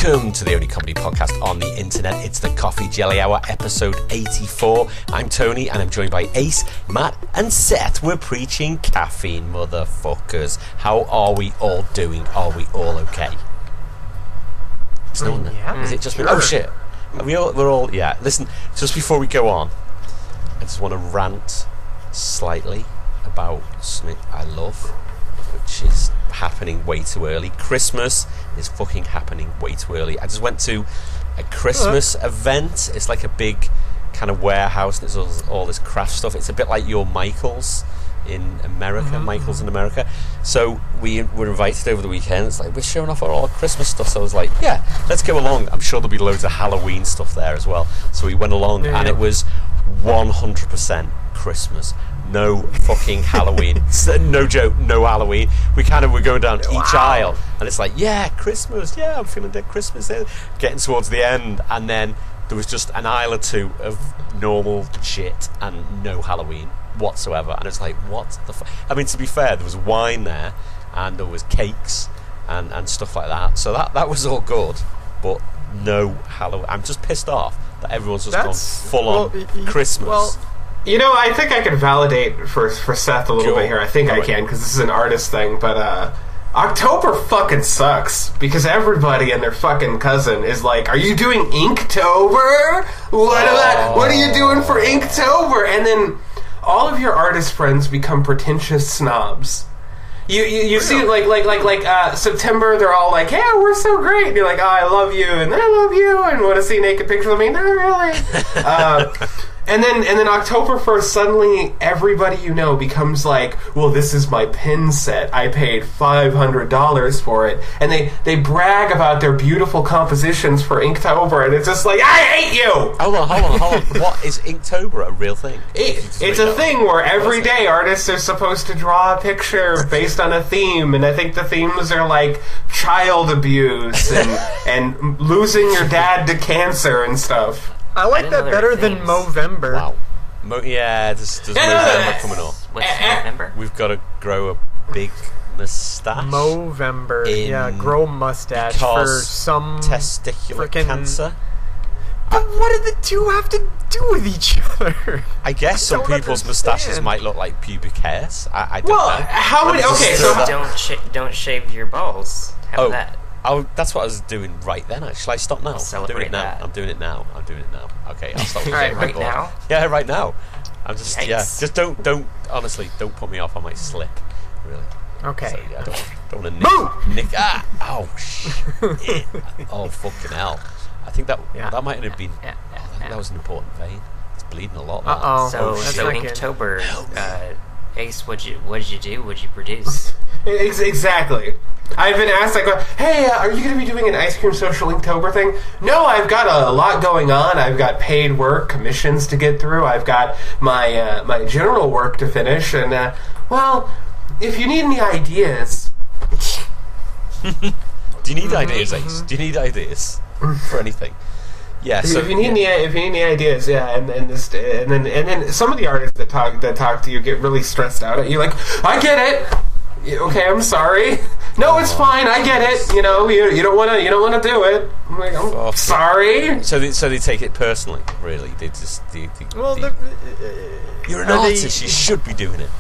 Welcome to the only comedy podcast on the internet. It's the Coffee Jelly Hour, episode 84. I'm Tony, and I'm joined by Ace, Matt, and Seth. We're preaching caffeine, motherfuckers. How are we all doing? Are we all okay? Is no one there? Yeah, is it just sure. me? Oh shit! We're all yeah. Listen, just before we go on, I just want to rant slightly about something I love, which is happening way too early. Christmas is fucking happening way too early. I just went to a Christmas event. It's like a big kind of warehouse, and there's all this craft stuff. It's a bit like your Michaels in America, Michaels in America. So we were invited over the weekend. It's like, we're showing off all our Christmas stuff. So I was like, yeah, let's go along. I'm sure there'll be loads of Halloween stuff there as well. So we went along, and it was 100% Christmas. No fucking Halloween. No joke, no Halloween. We were going down each aisle, and it's like, yeah, Christmas, yeah, I'm feeling dead Christmas. Getting towards the end, and then there was just an aisle or two of normal shit and no Halloween whatsoever. And it's like, what the fuck? I mean, to be fair, there was wine there, and there was cakes and stuff like that. So that was all good, but no Halloween. I'm just pissed off that everyone's just gone full on Christmas. Well, you know, I think I can validate for Seth a little bit here. I think I can, because this is an artist thing, but October fucking sucks, because everybody and their fucking cousin is like, are you doing Inktober? What are you doing for Inktober? And then all of your artist friends become pretentious snobs. You see it like September, they're all like, yeah, we're so great, and you're like, oh, I love you, and I love you, and want to see naked pictures of me? Not really. And then October 1st, suddenly everybody you know becomes like, well, this is my pen set. I paid $500 for it. And they brag about their beautiful compositions for Inktober, and it's just like, I hate you! Hold on. What, is Inktober a real thing? It's a thing where every day artists are supposed to draw a picture based on a theme, and I think the themes are like child abuse and losing your dad to cancer and stuff. I like that better than Movember. Wow. There's Movember coming up. What's Movember? We've got to grow a big moustache. Movember. Yeah, grow mustache for some testicular cancer. But what do the two have to do with each other? I guess some people's moustaches might look like pubic hairs. I don't know. How many? Okay, so don't shave your balls. How about that? Oh, that's what I was doing right then. Shall I stop now? I'm doing it now. I'm doing it now. Okay, I'll stop. Right now? Yeah, right now. I'm just Yikes. Just don't honestly don't put me off. I might slip. Really. Okay. So, yeah, I don't want to nick. Oh shit. Oh fucking hell. I think that might have been. That was an important vein. It's bleeding a lot. So Inktober, Ace, what'd you do? What'd you produce? Exactly. I've been asked, like, hey, are you going to be doing an ice cream social Inktober thing? No, I've got a lot going on. I've got paid work, commissions to get through. I've got my my general work to finish. And, well, if you need any ideas... Do you need ideas, Ace? Do you need ideas for anything? Yeah. So if you need any ideas, and then some of the artists that talk to you get really stressed out at you, like, I get it. Okay, I'm sorry. No, it's fine. I get it. You know, you don't want to do it. I'm like, I'm sorry. So they take it personally. Really, they just you're an artist. You should be doing it.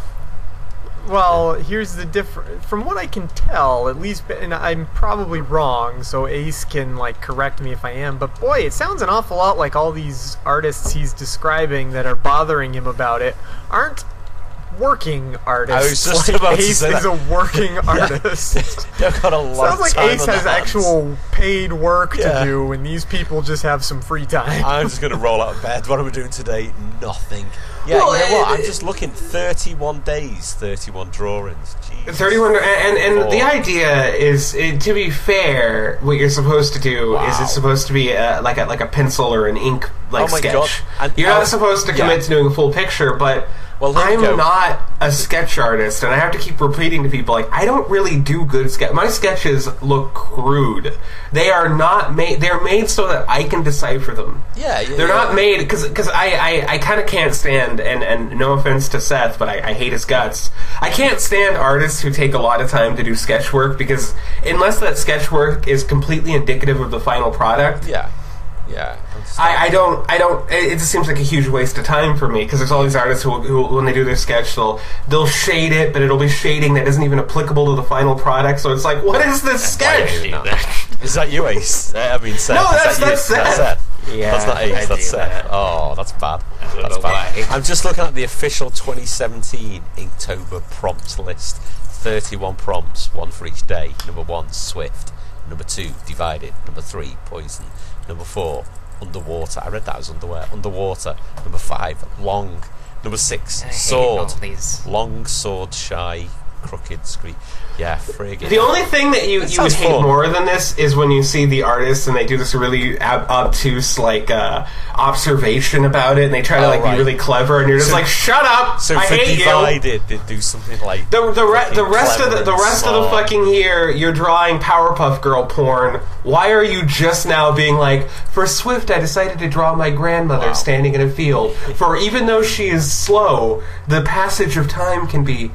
Well, here's the difference. From what I can tell, at least, and I'm probably wrong, so Ace can correct me if I am. But boy, it sounds an awful lot like all these artists he's describing that are bothering him about it aren't working artists. I was just about Ace to say is a working artist. They've got a lot. Sounds like time Ace on has their hands. actual paid work to do, and these people just have some free time. I'm just going to roll out of bed. What am I doing today? Nothing. Yeah, well, you know what? I'm just looking. 31 days, 31 drawings. Jesus. 31, and the idea is, to be fair, what you're supposed to do is it's supposed to be like a pencil or an ink sketch. God. And you're not supposed to commit to doing a full picture, but Well, here we go. I'm not a sketch artist, and I have to keep repeating to people, like, I don't really do good sketch. My sketches look crude. They are not made. They're made so that I can decipher them. Yeah, they're not made because I kind of can't stand, and no offense to Seth, but I hate his guts. I can't stand artists who take a lot of time to do sketch work, because unless that sketch work is completely indicative of the final product, yeah. I don't. It just seems like a huge waste of time for me, because there's all these artists who, when they do their sketch, they'll shade it, but it'll be shading that isn't even applicable to the final product. So it's like, what is this sketch? Is that you, Ace? I mean, Seth. No, that's Seth. Yeah, that's not Ace. That's Seth. That. Oh, that's bad. That's bad. I'm just looking at the official 2017 Inktober prompts list. 31 prompts, one for each day. Number 1, Swift. Number 2, Divided. Number 3, Poison. Number 4, Underwater. I read that as underwear. Underwater. Number 5, Long. Number 6, Sword. Long, sword, shy, crooked, screech. Yeah, friggin'. The only thing that you would hate more than this is when you see the artists and they do this really obtuse observation about it, and they try to be really clever, and you're just like, shut up! So I hate Divided, they do something like the rest of the fucking year you're drawing Powerpuff Girl porn. Why are you just now being like, for Swift I decided to draw my grandmother standing in a field, for even though she is slow, the passage of time can be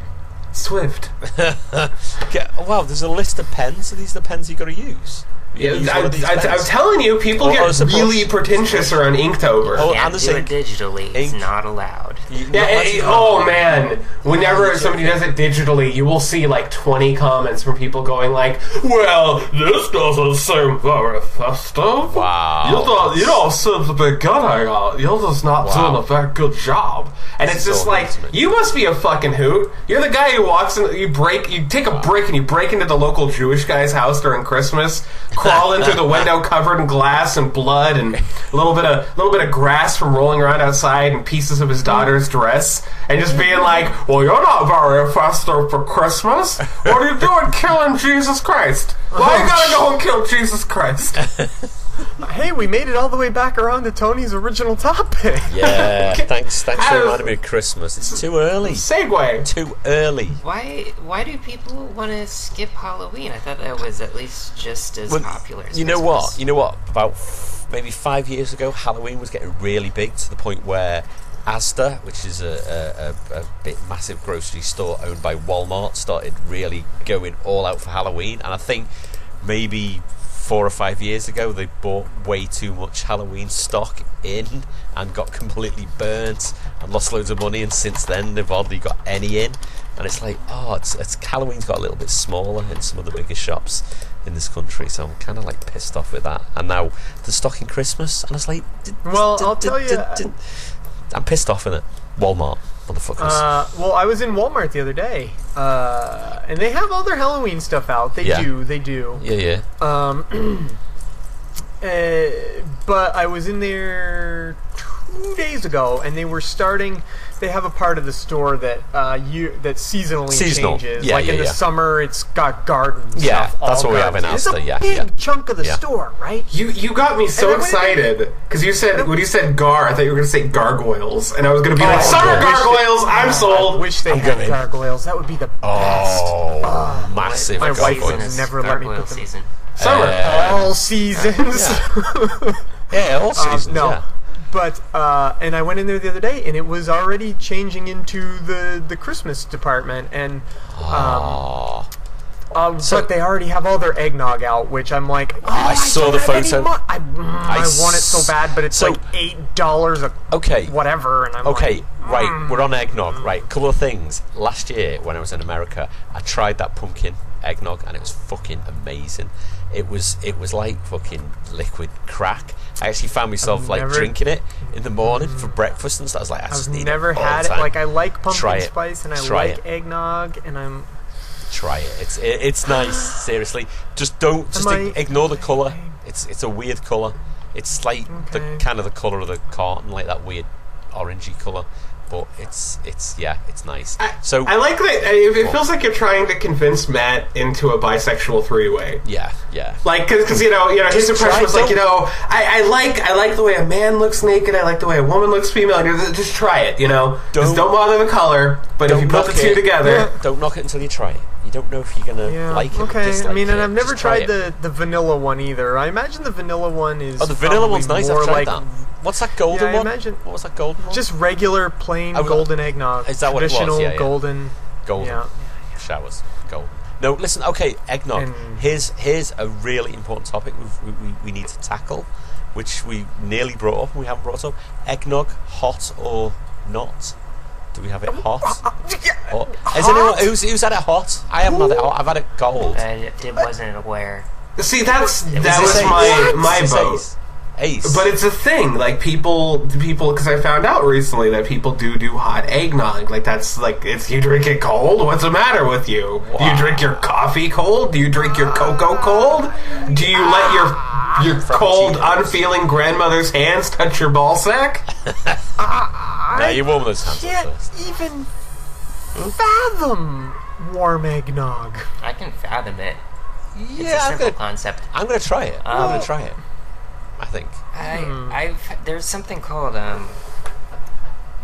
swift. Wow, there's a list of pens. Are these the pens you got to use? I'm telling you, people get really pretentious around Inktober. Can't do it digitally. It's not allowed. Oh man, whenever somebody does it digitally, you will see like 20 comments from people going like, "Well, this doesn't seem very festive. Wow, you don't seem to be good. You're just not doing a very good job." And it's just like, you must be a fucking hoot. You're the guy who walks in, you take a brick and you break into the local Jewish guy's house during Christmas, crawl in through the window covered in glass and blood and a little bit of grass from rolling around outside and pieces of his daughter's dress, and just being like, "Well, you're not very festive for Christmas. What are you doing killing Jesus Christ? Why you gotta go and kill Jesus Christ?" Hey, we made it all the way back around to Tony's original topic. Yeah, thanks for reminding me of Christmas. It's too early. Segue. Too early. Why do people want to skip Halloween? I thought that was at least just as popular as Christmas. You know what? About maybe 5 years ago, Halloween was getting really big, to the point where Asda, which is a big, massive grocery store owned by Walmart, started really going all out for Halloween. And I think maybe 4 or 5 years ago, they bought way too much Halloween stock in and got completely burnt and lost loads of money. And since then, they've hardly got any in. And it's like, Halloween's got a little bit smaller in some of the bigger shops in this country, so I'm kind of like pissed off with that. And now the stock in Christmas, and I was like, I'll tell you, I'm pissed off with it. Walmart, motherfuckers. Well, I was in Walmart the other day, and they have all their Halloween stuff out. They do. Yeah. But I was in there 2 days ago, and they have a part of the store that that seasonally changes. Yeah, in the summer, it's got garden stuff. Yeah, that's what we have in Asda. It's a big chunk of the store, right? You got me so excited because you said, when you said gar, I thought you were going to say gargoyles, and I was going to be like, summer gargoyles. I'm sold. I wish they had gargoyles. That would be the best. Massive. My wife would never let me put them. Season. Summer. All seasons. Yeah, all seasons. No. Yeah. But, and I went in there the other day, and it was already changing into the Christmas department, and, but they already have all their eggnog out, which I'm like, I saw the photo. I want it so bad, but it's like $8 whatever, and I'm right, we're on eggnog, right, couple of things. Last year, when I was in America, I tried that pumpkin eggnog, and it was fucking amazing. It was like fucking liquid crack. I actually found myself drinking it in the morning for breakfast and stuff. I was like, I've never had it. Like, I like pumpkin spice and I like eggnog, and try it. It's nice. Seriously, just ignore the color. It's a weird color. It's like the kind of the color of the carton, like that weird orangey color. but it's nice. I So like that. It feels like you're trying to convince Matt into a bisexual three-way. yeah. Like, because his Just impression try was like, I like the way a man looks naked. I like the way a woman looks female. And just try it, Just don't bother the color. But if you put the two together, don't knock it until you try it. You don't know if you're gonna like it. Okay, or dislike I mean, and it. I've never Just try tried the vanilla one either. I imagine the vanilla one is. Oh, the vanilla one's nice. I've more tried like that. What's that golden I one? imagine- What was that golden one? just regular plain golden eggnog. Is that what it was? Traditional Yeah, yeah. golden. golden Yeah. showers. Golden. No, listen. Okay, eggnog. And- Here's a really important topic we need to tackle, which we nearly brought up. And we haven't brought up eggnog, hot or not. Do we have it hot? Or, is anyone who's had it hot? I haven't had it hot. I've had it cold. I wasn't aware. see, that was Ace? my Is this vote. Ace. But it's a thing, like people, because I found out recently that people do hot eggnog. Like that's like you drink it cold. What's the matter with you? Do you drink your coffee cold? Do you drink your cocoa cold? Do you let your cold, unfeeling grandmother's hands touch your ball sack? No, you warm those hands up Can't first. even fathom warm eggnog. I can fathom it. It's Yeah, a simple concept. I'm gonna try it. I'm gonna try it. I think. There's something called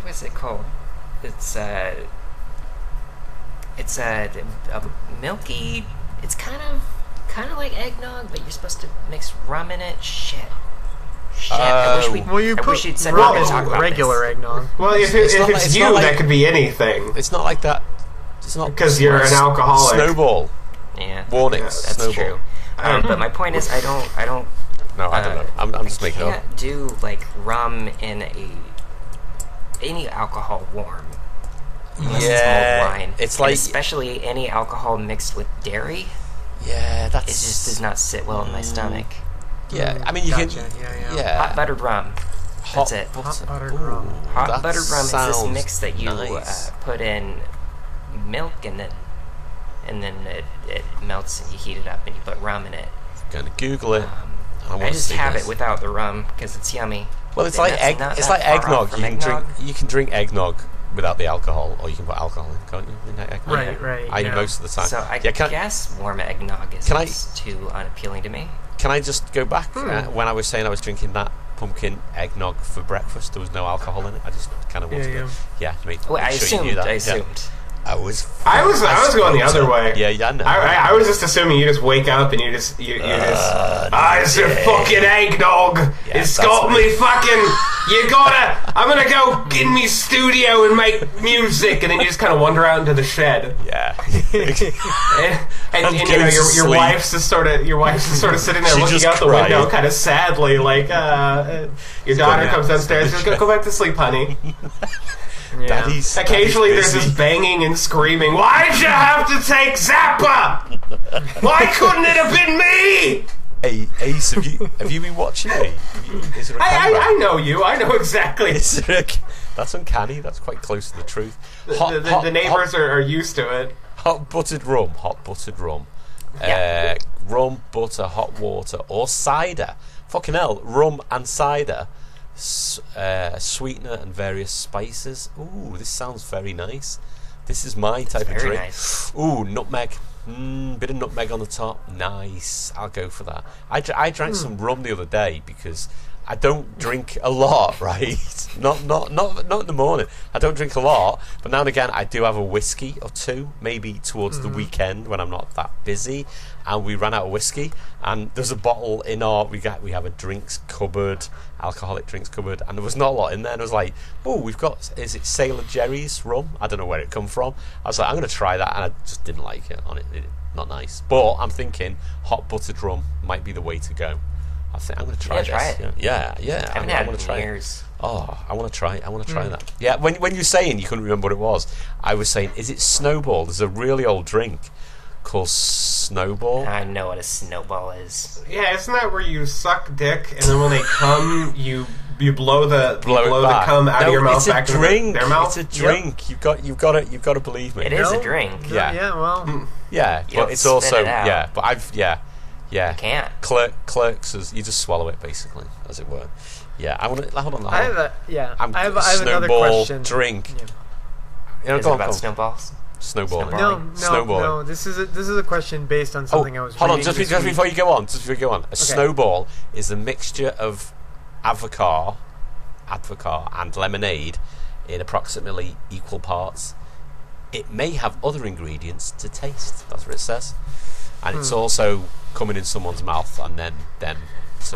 what's it called? It's a milky. It's kind of like eggnog, but you're supposed to mix rum in it. Shit. I wish Well, you I put wish you'd send rum me to in talk about regular this. eggnog. Well, if It's not it's like- you, that could be anything. It's not like that. It's not Because you're an alcoholic. Snowball. Yeah, Warnings. that's Snowball. true. But my point is, I don't. No, I don't know. I'm just making it up. Can't do like rum in any alcohol warm. Unless it's mulled wine. It's And like especially any alcohol mixed with dairy. yeah, It that's just does not sit well in my stomach. yeah. I mean, you Gotcha, can yeah. Hot buttered rum. hot That's it. Hot buttered Ooh, rum. Hot that buttered rum is this sounds mix that you nice. put in milk and then it melts and you heat it up and you put rum in it. Gonna Google it. I I want to just see have this. it without the rum because it's yummy. Well, it's And like that's not it's that like far off eggnog. from You can eggnog. drink eggnog without the alcohol, or you can put alcohol in, can't you? In eggnog? Right, I yeah. most of the time. So I can guess warm eggnog is Can I- too unappealing to me. Can I just go back when I was saying I was drinking that pumpkin eggnog for breakfast? There was no alcohol in it. I just kind of wanted to. Yeah, make Wait, I sure you knew that. assumed. I was going the other way. Yeah, I know. I was just assuming you just wake up and you just it's a fucking eggnog. Yeah, It's that's got what me fucking. I'm gonna go in me studio and make music, and then you just kind of wander out into the shed. Yeah. And And you know goes to your sleep. wife's just sort of sitting there She looking just out the cried. window, kind of sadly, like your daughter going comes out. downstairs. Just go back to sleep, honey. Daddy's Occasionally, Daddy's there's busy. this banging and screaming. Why'd you have to take Zappa? Why couldn't it have been me? Hey, Ace, have you been watching me? Is there a camera? I know you. I know exactly. Is there that's uncanny. That's quite close to the truth. The neighbors are used to it. Hot buttered rum. Yeah. Rum, butter, hot water, or cider. Fucking hell, rum and cider. Sweetener and various spices. Ooh, this sounds very nice. This is my type of very drink. nice. Ooh, nutmeg. Bit of nutmeg on the top. Nice. I'll go for that. I drank some rum the other day because I don't drink a lot, right? Not in the morning. I don't drink a lot, but now and again I do have a whiskey or two, maybe towards the weekend when I'm not that busy. And we ran out of whiskey, and there's a bottle in we have a drinks cupboard, alcoholic drinks cupboard, and there was not a lot in there. And I was like, oh, we've got, is it Sailor Jerry's rum? I don't know where it come from. I was like, I'm going to try that, and I just didn't like it. Not nice. But I'm thinking hot buttered rum might be the way to go. I think I'm going to try this. Try it. Yeah. I haven't had it in years. Oh, I want to try it. I want to try that. Yeah, when you're saying you couldn't remember what it was, I was saying, is it Snowball? There's a really old drink called Snowball. I know what a snowball is. Yeah, isn't that where you suck dick and then when they come, you blow the back. cum out of your mouth it's back a to drink. their mouth? It's a drink. You've got to believe me. It is a drink. Yeah. Yeah, well. Yeah, You but don't it's spit also it out. But I've You can't. Clerks is you just swallow it basically, as it were. Yeah, I want to. Hold on. I have another snowball question. Drink. Yeah. Is it about snowballs? Snowball. No. This is a question based on something I was. Hold on, reading just before you go on. A snowball is a mixture of advocaat, and lemonade in approximately equal parts. It may have other ingredients to taste. That's what it says, and it's also coming in someone's mouth and then.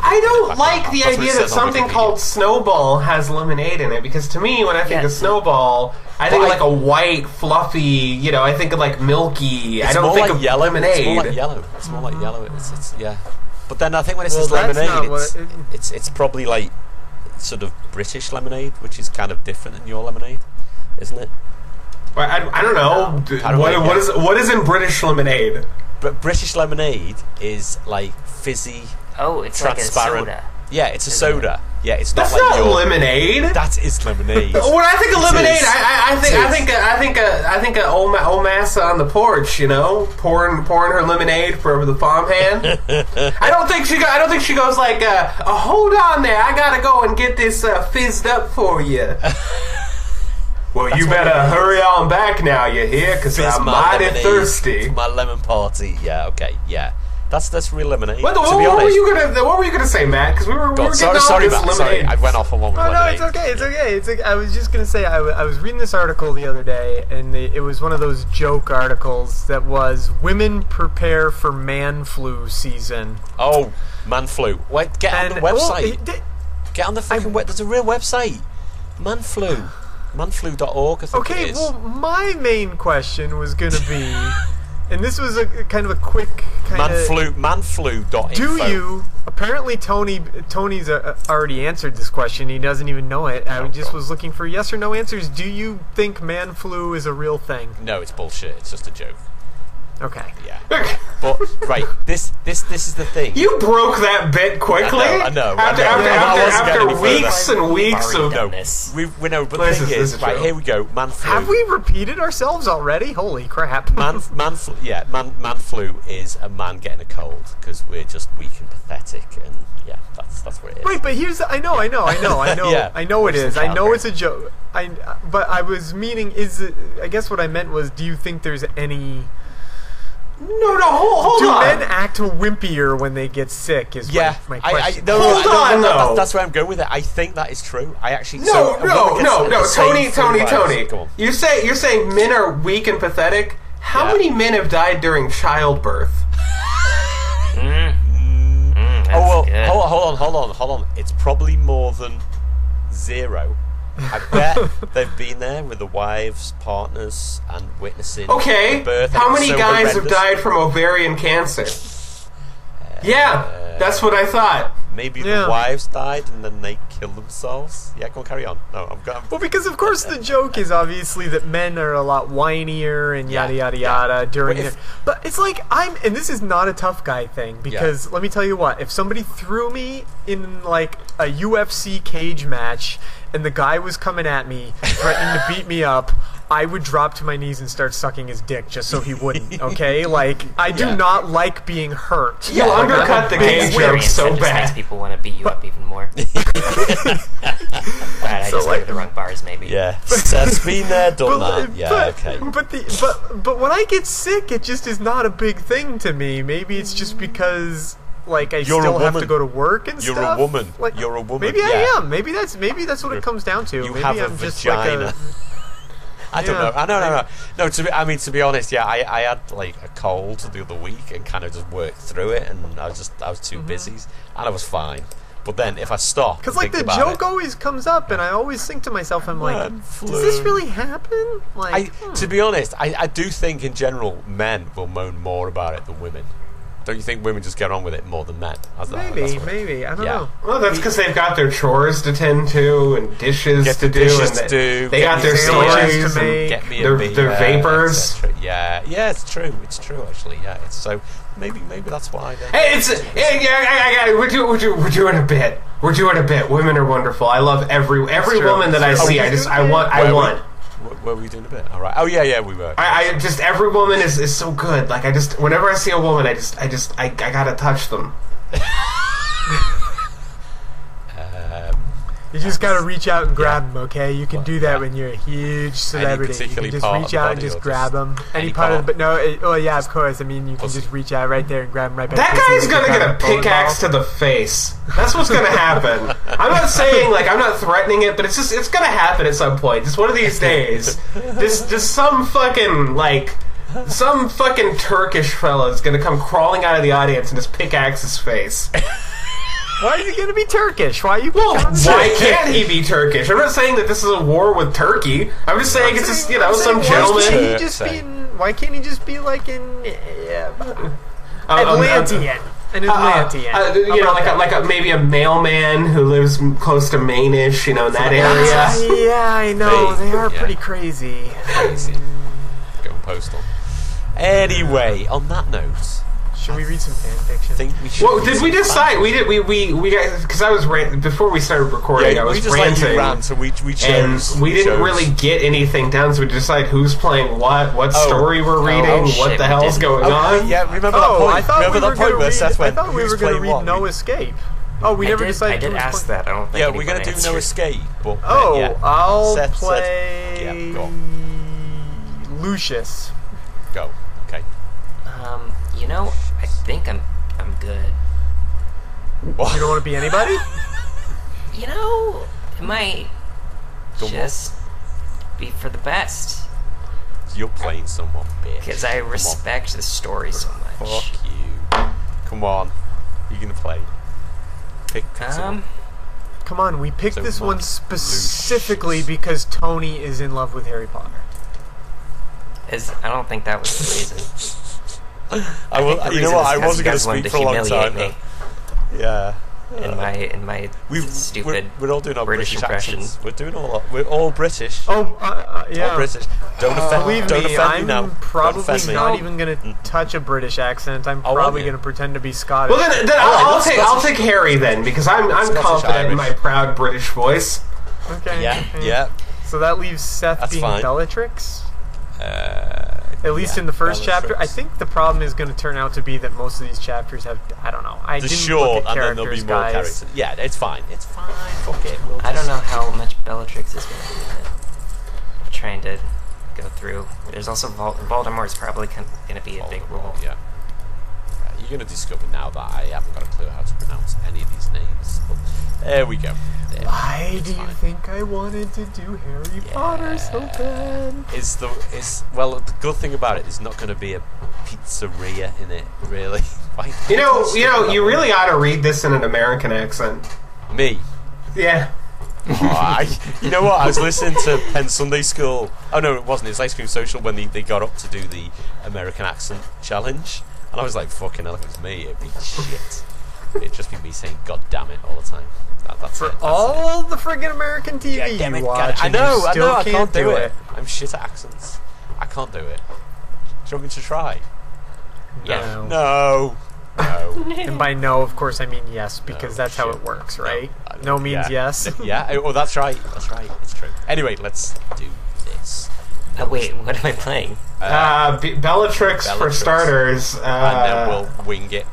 I don't like the idea that something called Snowball has lemonade in it, because to me, when I think of Snowball, I think of like a white, fluffy, I think of like milky. I don't think of yellow. lemonade. It's more like yellow. It's yeah. But then I think when it says lemonade, it's probably like sort of British lemonade, which is kind of different than your lemonade, isn't it? Well, I don't know. What is in British lemonade? But British lemonade is like fizzy. Oh, it's transparent. like a soda. Yeah, it's a soda. Yeah, it's not That's like not lemonade. That is lemonade. When I think of lemonade, I think of old massa on the porch, pouring her lemonade for the farmhand. I don't think she goes like, hold on there, I gotta go and get this fizzed up for you. Well, you better hurry on back now, you hear? Because I'm mighty thirsty. My lemon party. Yeah, okay, yeah. That's real lemonade. What were you gonna say, Matt? Because we were getting sorry, off this Matt. lemonade. Sorry, I went off on one with lemonade. No, it's okay. I was just gonna say I was reading this article the other day, and it was one of those joke articles that was "Women prepare for man flu season." Oh, man flu. Wait, get on the website. Get on the fucking web. There's a real website. Man flu. Manflu.org. I think it is. Well, my main question was gonna be. And this was a kind of a quick kind of... Manflu.info. Do you... Apparently Tony's already answered this question. He doesn't even know it. I just was looking for yes or no answers. Do you think man flu is a real thing? No, it's bullshit. It's just a joke. Okay. Yeah. But, right, this is the thing. You broke that bit quickly. I know. After weeks and weeks of... We know, but the thing is, right, here we go. Man flu. Have we repeated ourselves already? Holy crap. Man flu is a man getting a cold because we're just weak and pathetic, and yeah, that's what it is. Wait, but here's I know Yeah. I know it is. I know it's a joke. But I was meaning I guess what I meant was, do you think there's any... No, hold on. Do men act wimpier when they get sick? Is my question. Hold on. That's where I'm going with it. I think that is true. I actually no. Tony. You're saying men are weak and pathetic. How many men have died during childbirth? Hold on. It's probably more than 0. I bet they've been there with the wives, partners, and witnessing the birth. How many guys have died from ovarian cancer? That's what I thought. Maybe the wives died and then they killed themselves. Yeah, go on, carry on. No, I'm going. Well, because of course the joke is obviously that men are a lot whinier and yada yada yada during it. But it's like and this is not a tough guy thing, because let me tell you what, if somebody threw me in like a UFC cage match and the guy was coming at me threatening to beat me up, I would drop to my knees and start sucking his dick just so he wouldn't, okay? Like, I do not like being hurt. You undercut the cage joke so bad. Makes people want to beat you up even more. I just gave the wrong bars, maybe. Yeah, Seth's been there, done that. Yeah, okay. But when I get sick, it just is not a big thing to me. Maybe it's just because... Like I still have to go to work and stuff. You're a woman. Like, you're a woman. Maybe I am. Maybe that's what it comes down to. Maybe have I'm a just vagina. like I don't know. No. To be honest, I had like a cold the other week and kind of just worked through it, and I was too busy, and I was fine. But then if I stop, because like the joke always comes up, and I always think to myself, I'm like, does this really happen? Like, to be honest, I do think in general men will moan more about it than women. Don't you think women just get on with it more than men? Maybe. I don't know. Well, that's because they've got their chores to tend to and dishes to do. They got their stories to make. Their vapors. Yeah, it's true. It's true, actually. Yeah, it's so maybe that's why. Hey, we're doing a bit. We're doing a bit. Women are wonderful. I love every woman that I see. I want. Were we doing a bit? All right. Oh yeah, we were. I just every woman is so good. Like whenever I see a woman, I gotta touch them. You just gotta reach out and grab them, okay? You can do that when you're a huge celebrity. You can just reach out and just grab them. Any part of the... But no, oh yeah, of course. I mean, you can just reach out right there and grab them right back. That guy's gonna get a pickaxe to the face. That's what's gonna happen. I'm not saying, like, I'm not threatening it, but it's gonna happen at some point. Just one of these days. Just some fucking, like... Some fucking Turkish fella is gonna come crawling out of the audience and just pickaxe his face. Why is he gonna be Turkish? Why are you? Why can't he be Turkish? I'm not saying that this is a war with Turkey. I'm just saying it's just, you know, some gentleman. Why can't he just be like an Atlantean? An Atlantean. You know, like maybe a mailman who lives close to Maine-ish, you know, in that area. Yeah, I know. They are pretty crazy. Going postal. Anyway, on that note, should we read some fan fiction? I think we should. Well, did we decide? We got, because I was before we started recording. I was ranting, so we chose, and we didn't really get anything down. So we decided who's playing what story we're reading, what the hell's going on. Yeah, remember that point? I thought remember that point where Seth went? I thought we were going to read No Escape. Oh, we never decided. I did ask that. I don't think. Yeah, we're going to do No Escape. But, I'll Seth play. Yeah, go on. Lucius. Go. Okay. You know, I think I'm good. What? You don't want to be anybody? You know, it might just be for the best. You're playing someone, bitch. Because I respect the story so much. Fuck you. Come on. You're going to play. Pick someone. Come on, we picked this one specifically because Tony is in love with Harry Potter. I don't think that was the reason. You know what? I wasn't going to speak for a long time. Me. Yeah. In my stupid we're all doing our British impressions. We're all British. Yeah. All British. Don't offend me now. I'm probably not even going to touch a British accent. I'm probably going to pretend to be Scottish. Well, then I'll take Harry then, because I'm confident Irish. in my proud British voice. Okay. Yeah. So that leaves Seth being fine. Bellatrix. At least in the first chapter. I think the problem is going to turn out to be that most of these chapters have, I don't know. I didn't look at and then there'll be more characters. Yeah, it's fine. It's fine. Fuck it. I don't know how much Bellatrix is going to be in it. I'm trying to go through. There's also Voldemort's probably going to be a big role. Yeah. You're going to discover now that I haven't got a clue how to pronounce any of these names. But there we go. Why do you think I wanted to do Harry Potter so bad? Well, the good thing about it is not going to be a pizzeria in it, really. You really ought to read this in an American accent. Me? Yeah. You know what? I was listening to Penn Sunday School. Oh no, it wasn't. It was Ice Cream Social when they got up to do the American accent challenge, and I was like, "Fucking hell, if it was me, it'd be shit. It'd just be me saying "God damn it" all the time." That's all the friggin' American TV damn it, you watch. I know, I can't do it. I'm shit at accents. I can't do it. Do you want me to try? Yeah. No. And by no, of course, I mean yes, because that's how it works, right? No means yes. Yeah, oh, that's right. That's right. It's true. Anyway, let's do this. Oh, wait, what am I playing? Bellatrix for starters. And then we'll wing it.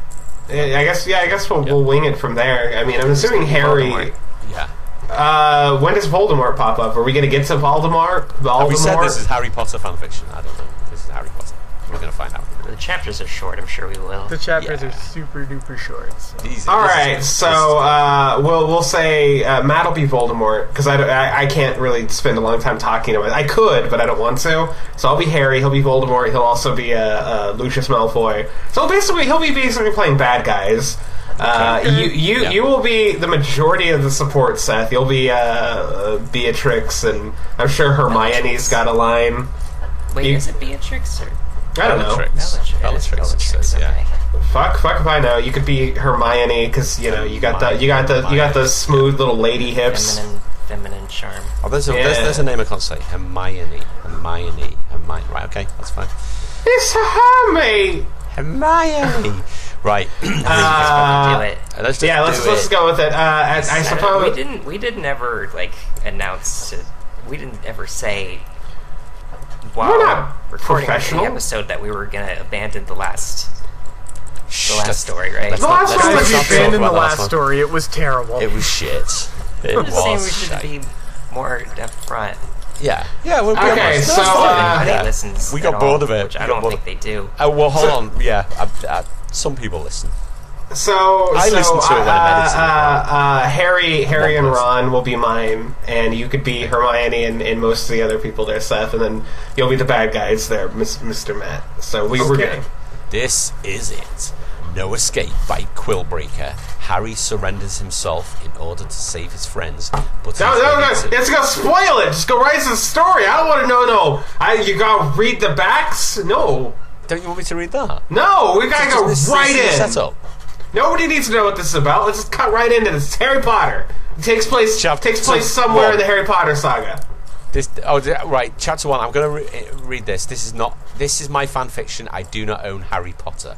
I guess we'll wing it from there. I mean, I'm assuming Harry. Voldemort. Yeah. When does Voldemort pop up? Are we going to get to Voldemort? Have we said this is Harry Potter fanfiction? I don't know. This is Harry Potter. We're going to find out. The chapters are short. I'm sure we will. The chapters are super duper short. So. Easy. All right, so we'll say Matt will be Voldemort because I can't really spend a long time talking about it. I could, but I don't want to. So I'll be Harry. He'll be Voldemort. He'll also be Lucius Malfoy. So basically, he'll be playing bad guys. You will be the majority of the support, Seth. You'll be Beatrix, and I'm sure Hermione's got a line. Wait, is it Beatrix or? I don't know. Bellatrix, yeah. Fuck if I know. You could be Hermione because you got the smooth little lady hips. Feminine charm. Oh, there's a name I can't say. Hermione. Right, okay, that's fine. It's Hermione. Right. Let's go with it. I suppose we didn't ever announce it. We didn't ever say. We're not recording professional. the episode that we were gonna abandon the last story, right? We abandoned the last story. It was terrible. It was shit. It I'm just saying we was should shite. be more upfront. Yeah, we're Okay, no, so, it's fine. Anybody listens we at got all, bored of it. which We I got don't bored think they do. Oh well, hold on. Yeah, some people listen. I listen to it when I'm editing. Harry and One person. Ron will be mine, and you could be Hermione and most of the other people there, Seth, and then you'll be the bad guys there, Mr. Matt. So we're Okay. good. This is it. No escape by Quillbreaker. Harry surrenders himself in order to save his friends, but No, he's no, no! ready to- It's gonna spoil it. Just go right to the story. I don't want to know. You gotta read the backs. No, Don't you want me to read that? no, we gotta go This right is the in. setup. Nobody needs to know what this is about. Let's just cut right into this. It's Harry Potter. It takes place somewhere in the Harry Potter saga. Right, chapter 1. I'm going to read this. This is my fan fiction. I do not own Harry Potter.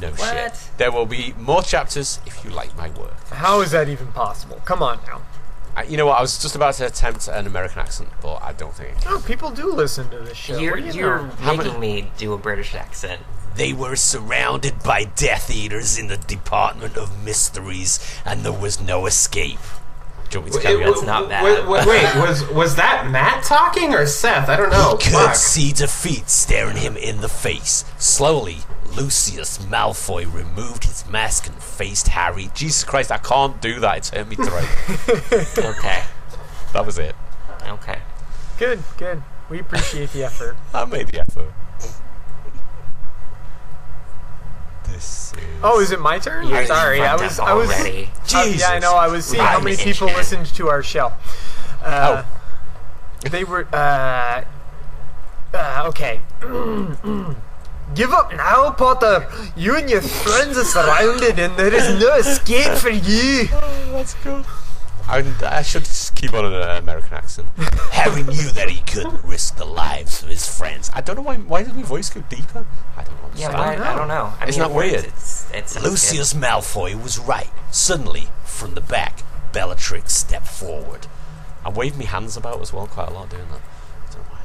No What? shit. There will be more chapters if you like my work. How is that even possible? Come on now. You know what? I was just about to attempt an American accent, but I don't think I can. No, people do listen to this show. You're What do you know? making me do a British accent. They were surrounded by Death Eaters in the Department of Mysteries, and there was no escape. Do you want me to carry on? That's not bad. Wait, was that Matt talking or Seth? I don't know. He Fuck. could see defeat staring him in the face. Slowly, Lucius Malfoy removed his mask and faced Harry. Jesus Christ, I can't do that. It's hurt me throat. Okay. That was it. Okay. Good. We appreciate the effort. I made the effort. This is... Oh, is it my turn? You're Sorry, I was. already. Jesus. Yeah, I know. I was seeing how many people listened to our show. They were. Okay. Give up now, Potter. You and your friends are surrounded, and there is no escape for you. Oh, that's good. I should just keep on an American accent. Harry knew that he couldn't risk the lives of his friends. I don't know why did my voice go deeper? I don't Yeah, understand. I don't know. Isn't that weird? It's Lucius Malfoy was right. Suddenly, from the back, Bellatrix stepped forward. I waved my hands about as well quite a lot doing that. I don't know why.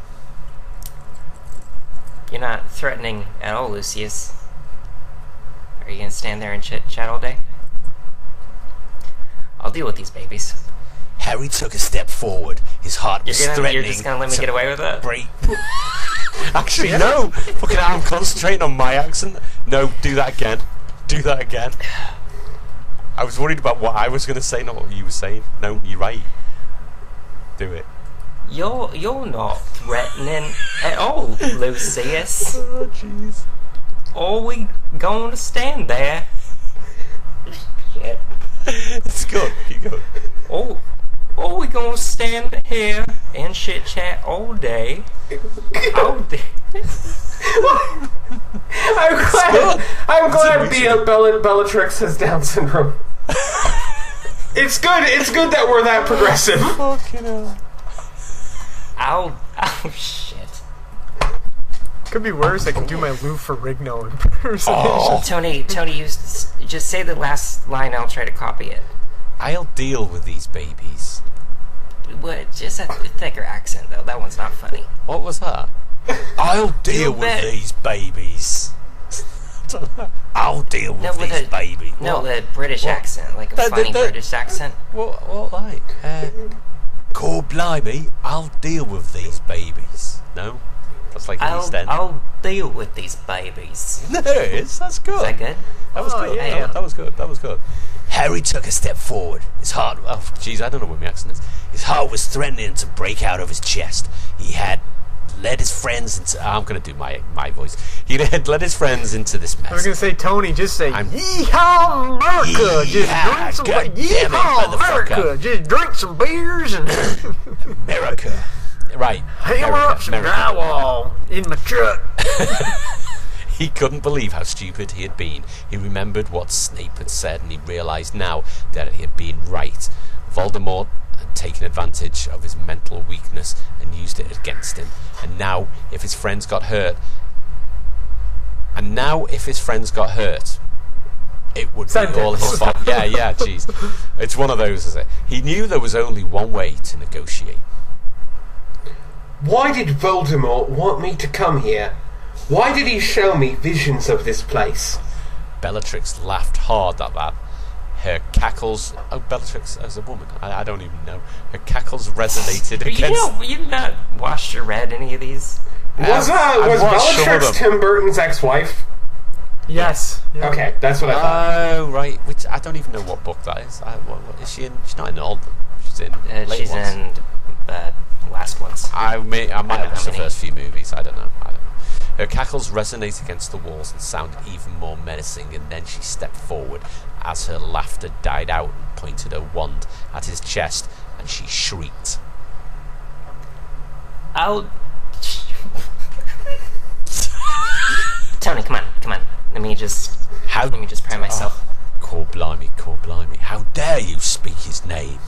You're not threatening at all, Lucius. Are you gonna stand there and chit-chat all day? I'll deal with these babies. Harry took a step forward. His heart was threatening. You're just gonna let me get away with it? Break. Actually, no. Fucking hell, I'm concentrating on my accent. No, do that again. Do that again. I was worried about what I was going to say, not what you were saying. No, you're right. Do it. You're not threatening at all, Lucius. Oh, jeez. Are we going to stand there? Shit. It's good. Keep going. Oh, are we going to stand here and chit chat all day? All day. I'm glad Bellatrix has Down syndrome. It's good that we're that progressive. Fucking hell. Oh shit. Could be worse. I can do my Lou Ferrigno impersonation. Tony, you just say the last line. I'll try to copy it. I'll deal with these babies. What? Just a thicker accent though. That one's not funny. What was that? I'll deal with bet. these babies. I'll deal with these babies. No, What? the British accent, like a funny British accent. What like? Call blimey, I'll deal with these babies. No? That's like an East End. I'll deal with these babies. No, it is. That's good. Is that good? That was good. yeah. That was good. That was good. Harry took a step forward. His heart... Oh, jeez, I don't know what my accent is. His heart was threatening to break out of his chest. He had led his friends into... I'm going to do my voice. He had led his friends into this mess. I was gonna say, Tony, just say I'm- Yeehaw, America! Yeehaw, Just drink some God damn it, Yeehaw, motherfucker. America! Just drink some beers and America. Right. hammer up some America. drywall in my truck. He couldn't believe how stupid he had been. He remembered what Snape had said, and he realised now that he had been right. Voldemort had taken advantage of his mental weakness and used it against him. And now, if his friends got hurt, it would be all his fault. Yeah, jeez. It's one of those, is it? He knew there was only one way to negotiate. Why did Voldemort want me to come here? Why did he show me visions of this place? Bellatrix laughed hard at that. Her cackles... Oh, Bellatrix as a woman. I don't even know. Her cackles resonated You against... know, you've not watched or read any of these? Was Bellatrix Tim Burton's ex-wife? Yes. Yeah. Okay, that's what I thought. Oh, right. Which I don't even know what book that is. What is she in? She's not in all of them. She's in late She's ones. in the last ones. I might have watched the many. first few movies. I don't know. Her cackles resonate against the walls and sound even more menacing, and then she stepped forward as her laughter died out and pointed her wand at his chest, and she shrieked. I'll... Tony, come on. Let me just prime myself. Core blimey. How dare you speak his name?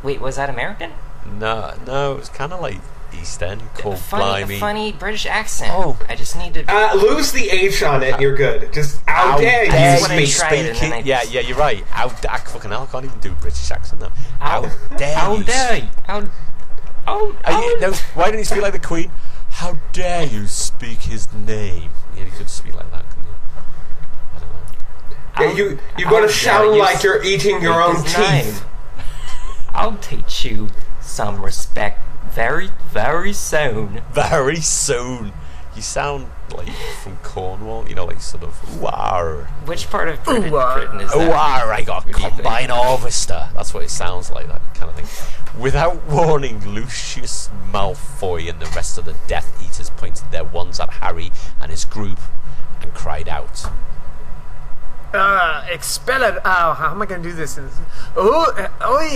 Wait, was that American? No, it was kind of like East End. Core A blimey. funny British accent. Oh. I just need to... Lose the H on it, you're good. Just, how dare dare you you speak. try it, and then I- Yeah, you're right. I fucking hell, I can't even do a British accent now. How dare you? No, why don't you speak like the Queen? How dare you speak his name? Yeah, you could speak like that, couldn't you? I don't know. Yeah, you've got to sound like you're eating your own teeth. I'll teach you some respect very, very soon. Very soon. You sound like from Cornwall, like sort of ooh-ar. Which part of Britain is that? Ooh-ar, I got combine harvester. That's what it sounds like, that kind of thing. Without warning, Lucius Malfoy and the rest of the Death Eaters pointed their wands at Harry and his group and cried out. Expelled. Oh, how am I gonna do this?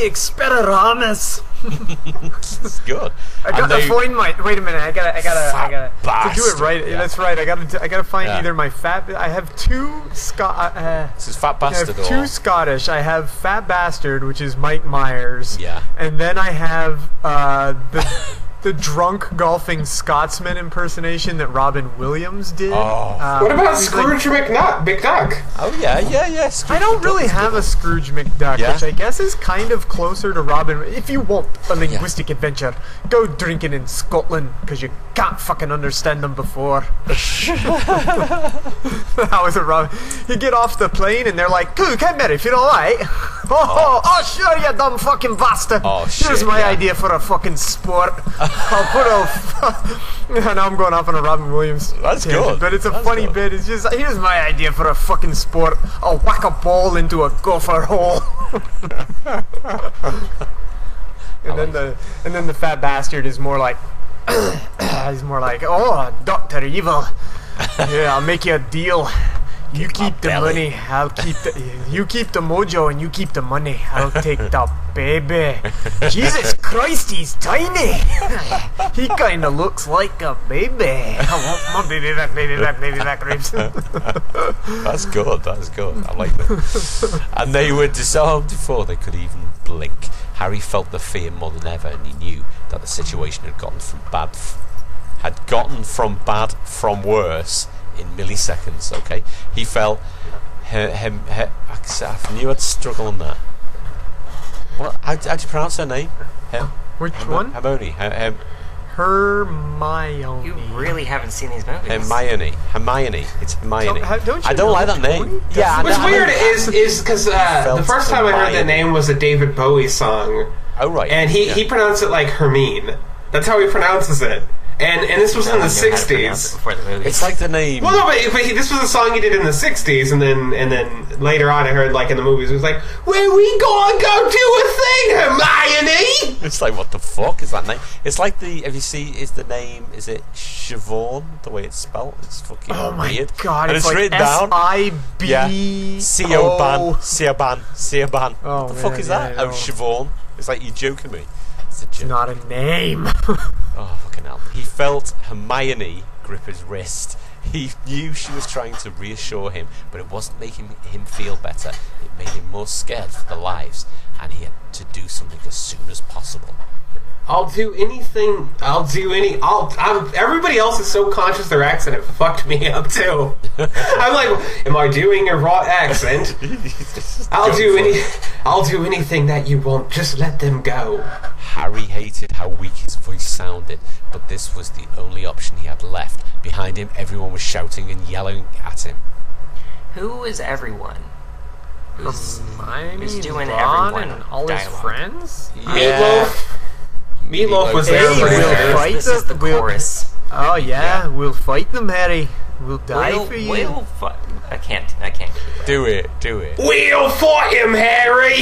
Expelliarmus. It's good. I gotta find my. Wait a minute. I gotta. To do it right. Yeah. That's right. I gotta find Yeah. either my fat. I have two This is Fat I Bastard have or... two Scottish. I have Fat Bastard, which is Mike Myers. Yeah. And then I have the drunk golfing Scotsman impersonation that Robin Williams did. Oh. What about he's like- Scrooge McDuck? Oh, yeah. I don't really have a Scrooge McDuck, Yeah? which I guess is kind of closer to Robin. If you want a linguistic adventure, go drinking in Scotland, because you can't fucking understand them before. That was a Robin. You get off the plane and they're like, "Cool, come here if you're alright." Oh, sure, you dumb fucking bastard. Oh, Here's shit, my yeah. idea for a fucking sport. I'll put a... Now I'm going off on a Robin Williams That's tangent, good. but it's a That's funny good. bit. It's just, here's my idea for a fucking sport. I'll whack a ball into a gopher hole. and then the Fat Bastard is more like he's more like, "Oh, Dr. Evil. Yeah, I'll make you a deal. You keep the belly. money, I'll keep the... You keep the mojo and you keep the money. I'll take the baby." Jesus Christ, he's tiny. He kind of looks like a baby. I want my baby back ribs. That's good. I like that. And they were disarmed before they could even blink. Harry felt the fear more than ever, and he knew that the situation had gotten from bad from worse in milliseconds. Okay, he felt I knew I'd struggle on that. What? How do you pronounce her name? Which one? Hermione. Hermione. You really haven't seen these movies. Hermione. It's Hermione. Don't you I don't know like that name. Tony? Yeah, What's I weird know. is because the first time I heard the Hermione. name was a David Bowie song, Oh right. and he pronounced it like Hermine. That's how he pronounces it. And this was in the I knew how to pronounce it '60s. before the movies. It's like the name. Well, no, but this was a song he did in the '60s, and then later on, I heard like in the movies, it was like, "Where we gonna go do a thing, Hermione?" It's like, what the fuck is that name? It's like the. Have you seen? Is the name? Is it Siobhan? The way it's spelled. It's fucking Oh my weird. god, And it's it's like written down. S-I-B... Yeah. Siobhan. Oh, What the fuck man, is that? yeah, I Oh, know. Siobhan. It's like, you're joking me. It's a joke. Not a name. Oh, fucking hell. He felt Hermione grip his wrist. He knew she was trying to reassure him, but it wasn't making him feel better. It made him more scared for their lives, and he had to do something as soon as possible. I'll do anything. Everybody else is so conscious of their accent, it fucked me up too. I'm like, am I doing a raw accent? I'll do anything that you won't. Just let them go. Harry hated how weak his voice sounded, but this was the only option he had left. Behind him, everyone was shouting and yelling at him. Who is everyone? Who's doing Ron everyone and all his dialogue? friends? Yeah. Meatloaf was Hey, there pretty we'll sure. fight This is the we'll- chorus. Oh yeah, we'll fight them, Harry. We'll die for you. I can't keep it. Do it. We'll fight him, Harry!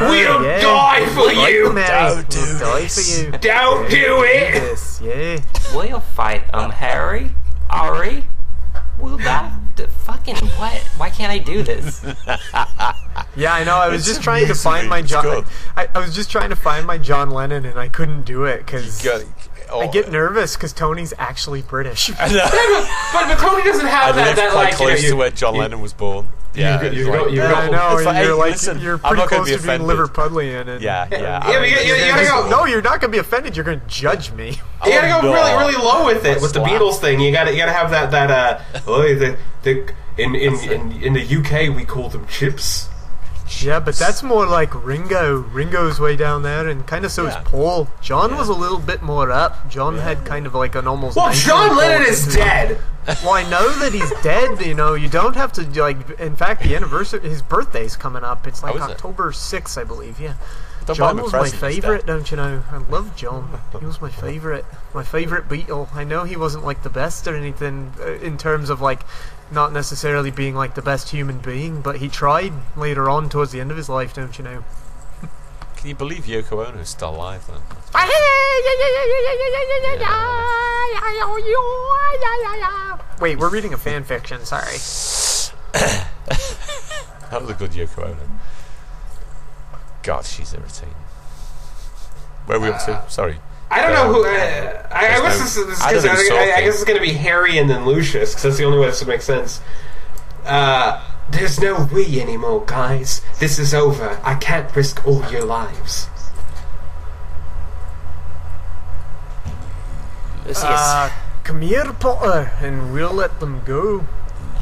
We'll yeah. die for We'll fight you! them, Harry. Don't do We'll die this. for you. Don't do it! Yes, yeah. We'll fight Harry. Ari. We'll die. Fucking what? Why can't I do this? Yeah, I know. I was It's just trying to amazing. find my It's John. good. I was just trying to find my John Lennon, and I couldn't do it because I get nervous because Tony's actually British. But Tony doesn't have I lived that quite like, close to where John Lennon was born. Yeah, you it's go- like- you Yeah, I go- know. It's like, You're hey, like listen, you're I'm pretty not gonna close be to being offended. Liverpudlian. And Yeah. you gotta go. No, you're not gonna be offended. You're gonna judge me. You gotta go no. really low with it with the Slap. Beatles thing. You gotta have that in the UK we call them chips. Yeah, but that's more like Ringo. Ringo's way down there, and kind of so is Yeah. Paul. John was a little bit more up. John had kind of like an almost. Well, 90 John Lennon Paul is into- dead. Well, I know that he's dead. You know, you don't have to like. In fact, the anniversary, his birthday's coming up. It's like Oh, is it? October 6th, I believe. Yeah. Don't buy John him a was my present, he's favorite, dead. don't you know? I love John. He was my favorite Beatle. I know he wasn't like the best or anything in terms of like not necessarily being like the best human being, but he tried later on towards the end of his life, don't you know? Can you believe Yoko Ono is still alive though? Wait, we're reading a fan fiction. Sorry. That was a good Yoko Ono. God, she's irritating. Where are we up to? Sorry. I don't know who. I There's guess no- this is. I don't think so, I okay. guess it's gonna be Harry and then Lucius because that's the only way this would make sense. There's no we anymore, guys. This is over. I can't risk all your lives. Lucius. Come here, Potter, and we'll let them go.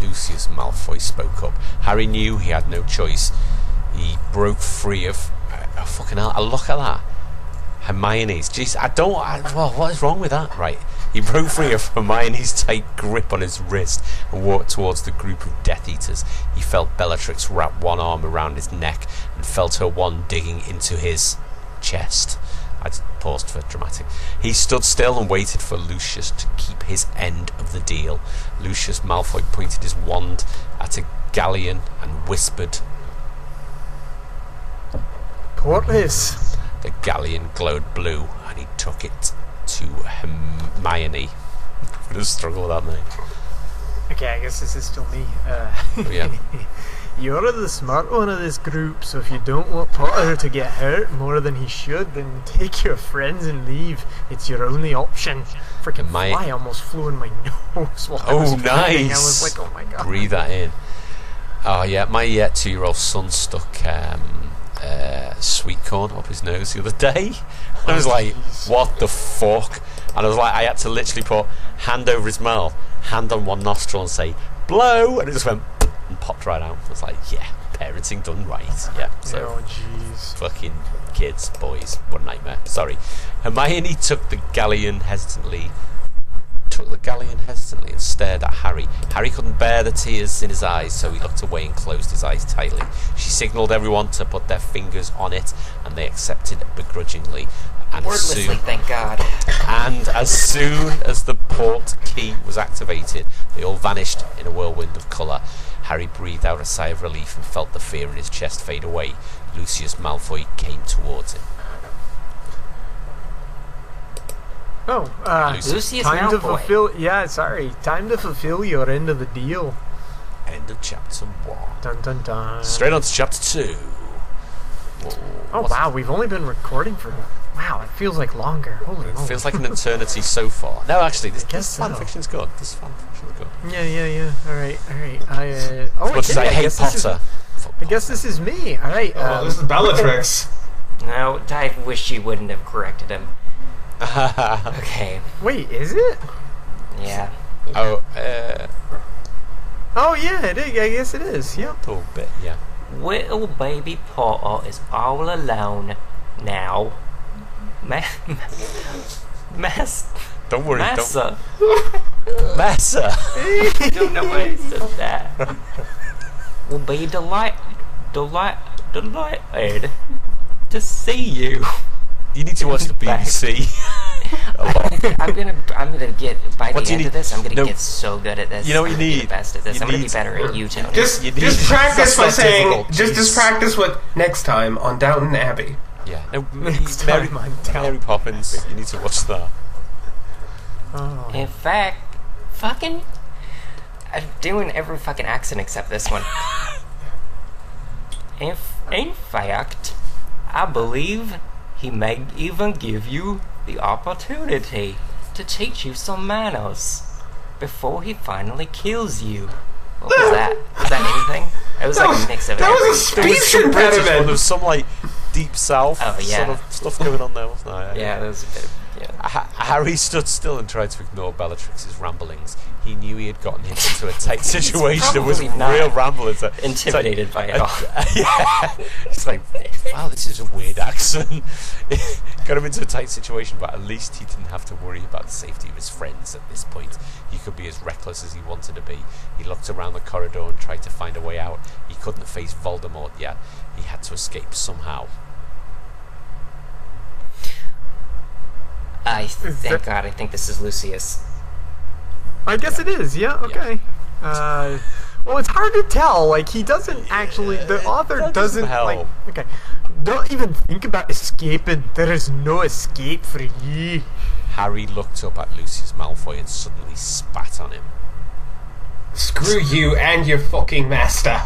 Lucius Malfoy spoke up. Harry knew he had no choice. He broke free of... fucking hell, look at that. Hermione's. Jeez, well, what is wrong with that? Right. He broke free of Hermione's tight grip on his wrist and walked towards the group of Death Eaters. He felt Bellatrix wrap one arm around his neck and felt her wand digging into his chest. I paused for dramatic. He stood still and waited for Lucius to keep his end of the deal. Lucius Malfoy pointed his wand at a galleon and whispered. Portis. The galleon glowed blue, and he took it to Hermione. I'm gonna struggle with that name. Okay, I guess this is still me. Oh, yeah. You're the smart one of this group, so if you don't want Potter to get hurt more than he should, then take your friends and leave. It's your only option. Freaking fly almost flew in my nose while I was fighting. I was like, oh my god. Breathe that in. Oh yeah, my 2-year-old son stuck sweet corn up his nose the other day. I was like, what the fuck? And I was like, I had to literally put hand over his mouth, hand on one nostril and say, blow, and it just went and popped right out. I was like, yeah, parenting done right. Yeah, so Oh jeez. fucking kids, boys, what a nightmare. Sorry. Hermione took the galleon hesitantly and stared at Harry. Harry couldn't bear the tears in his eyes, so he looked away and closed his eyes tightly. She signalled everyone to put their fingers on it, and they accepted begrudgingly. And Wordlessly, thank God. as soon as the port key was activated, they all vanished in a whirlwind of colour. Harry breathed out a sigh of relief and felt the fear in his chest fade away. Lucius Malfoy came towards him. Lucius time to Malfoy. fulfill. Yeah, sorry. Time to fulfill your end of the deal. End of chapter 1. Dun dun dun. Straight on to chapter 2. Oh wow, we've only been recording for. Wow, it feels like longer. Holy It moly. feels like an eternity so far. No, actually, this guess fan so. fiction's good. This fan fiction's good. Yeah. All right. As much as I hate Potter. I guess this is me. All right. Oh, this is Bellatrix. No, I wish you wouldn't have corrected him. Okay. Wait, is it? Yeah. Oh, Oh yeah, it is. I guess it is. Yep. a little bit, yeah. Little baby Potter is all alone now. Don't worry, Massa. Massa. I don't know why I said that. will be delighted to see you. You need to watch the BBC. I'm gonna get by What the do you end need? of this. I'm gonna No. get so good at this. You know what you I'm gonna be need? the best at this. You I'm gonna be need- better at you, Tony. Just You need- practice That's by not saying, difficult, just jeez. practice with next time on Downton Abbey. Yeah. No, Next Mary, time on Downton Mary Poppins. You need to watch that. Oh. In fact, fucking, I'm doing every fucking accent except this one. In fact, I believe he may even give you the opportunity to teach you some manners before he finally kills you. What was that? Was that anything? It was like a mix of that was a everything. There was speech some British one. impediment. There was some like deep south Oh, yeah. sort of stuff going on there, wasn't there? Yeah, it was a bit. Yeah. Harry stood still and tried to ignore Bellatrix's ramblings. He knew he had gotten into a tight situation and was probably not real rambling. Intimidated by it all. Yeah. It's like, wow, this is a weird accent. Got him into a tight situation, but at least he didn't have to worry about the safety of his friends at this point. He could be as reckless as he wanted to be. He looked around the corridor and tried to find a way out. He couldn't face Voldemort yet. He had to escape somehow. Thank God, I think this is Lucius. I guess it is. Yeah. Okay. Well, it's hard to tell. Like he doesn't actually. The author that doesn't doesn't like. help. Okay. Don't even think about escaping. There is no escape for ye. Harry looked up at Lucius Malfoy and suddenly spat on him. Screw you and your fucking master.